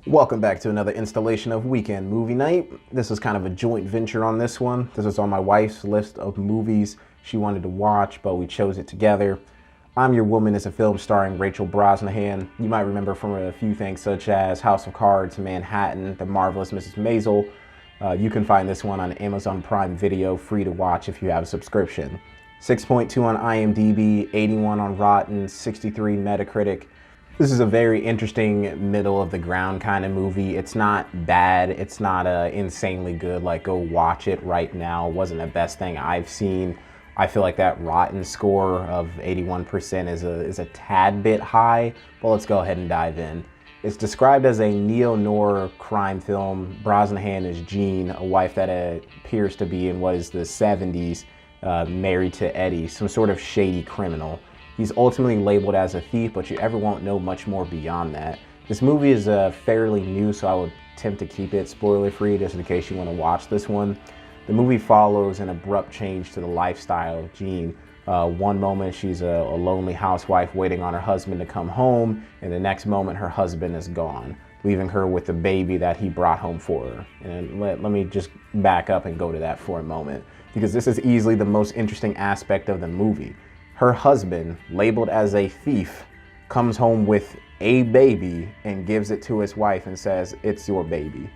Welcome back to another installation of Weekend Movie Night. This is kind of a joint venture on this one. This is on my wife's list of movies she wanted to watch, but we chose it together. I'm Your Woman is a film starring Rachel Brosnahan. You might remember from a few things such as House of Cards, Manhattan, The Marvelous Mrs. Maisel. You can find this one on Amazon Prime Video, free to watch if you have a subscription. 6.2 on IMDb, 81 on Rotten, 63 Metacritic. This is a very interesting middle of the ground kind of movie. It's not bad. It's not insanely good. Like, go watch it right now. It wasn't the best thing I've seen. I feel like that Rotten score of 81% is a tad bit high, but let's go ahead and dive in. It's described as a neo-noir crime film. Brosnahan is Jean, a wife that appears to be in what is the 70s, married to Eddie, some sort of shady criminal. He's ultimately labeled as a thief, but you ever won't know much more beyond that. This movie is fairly new, so I would attempt to keep it spoiler-free just in case you want to watch this one. The movie follows an abrupt change to the lifestyle of Jean. One moment she's a lonely housewife waiting on her husband to come home, and the next moment her husband is gone, leaving her with the baby that he brought home for her. And let me just back up and go to that for a moment, because this is easily the most interesting aspect of the movie. Her husband, labeled as a thief, comes home with a baby and gives it to his wife and says, "It's your baby."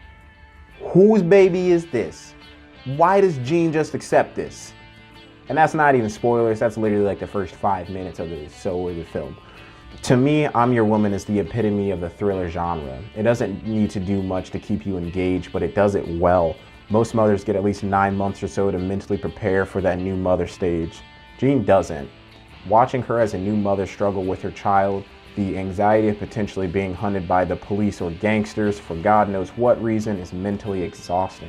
Whose baby is this? Why does Jean just accept this? And that's not even spoilers. That's literally like the first 5 minutes of the film. To me, I'm Your Woman is the epitome of the thriller genre. It doesn't need to do much to keep you engaged, but it does it well. Most mothers get at least 9 months or so to mentally prepare for that new mother stage. Jean doesn't. Watching her as a new mother struggle with her child, the anxiety of potentially being hunted by the police or gangsters for God knows what reason is mentally exhausting.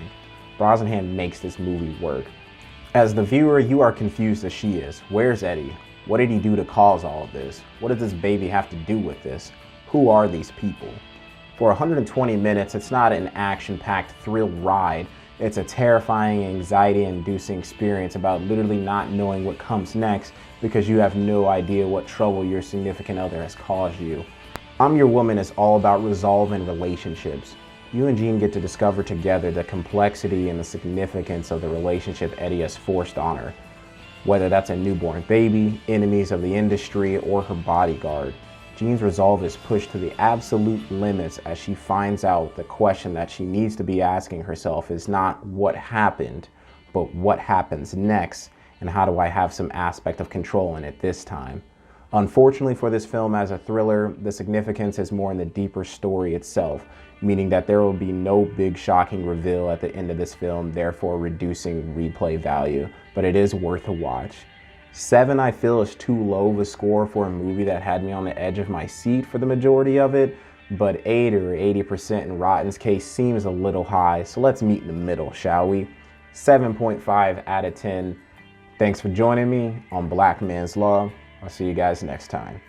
Brosnahan makes this movie work. As the viewer, you are confused as she is. Where's Eddie? What did he do to cause all of this? What does this baby have to do with this? Who are these people? For 120 minutes, it's not an action-packed thrill ride. It's a terrifying, anxiety-inducing experience about literally not knowing what comes next because you have no idea what trouble your significant other has caused you. I'm Your Woman is all about resolve and relationships. You and Jean get to discover together the complexity and the significance of the relationship Eddie has forced on her. Whether that's a newborn baby, enemies of the industry, or her bodyguard, Jean's resolve is pushed to the absolute limits as she finds out the question that she needs to be asking herself is not what happened, but what happens next, and how do I have some aspect of control in it this time. Unfortunately for this film as a thriller, the significance is more in the deeper story itself, meaning that there will be no big shocking reveal at the end of this film, therefore reducing replay value, but it is worth a watch. 7 I feel is too low of a score for a movie that had me on the edge of my seat for the majority of it, but 8 or 80% in Rotten's case seems a little high, so let's meet in the middle, shall we? 7.5 out of 10. Thanks for joining me on Black Man's Law. I'll see you guys next time.